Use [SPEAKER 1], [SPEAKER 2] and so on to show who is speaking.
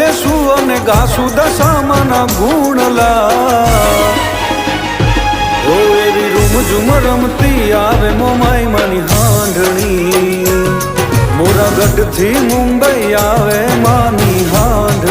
[SPEAKER 1] લેશું અને ગાશું દશામાના ગુણલા ઓ એવી રૂમઝુમ રમતી આવે મોમાઈ માની હાંડણી મોરાગઢથી મુંબઈ આવે માની હાંડણી।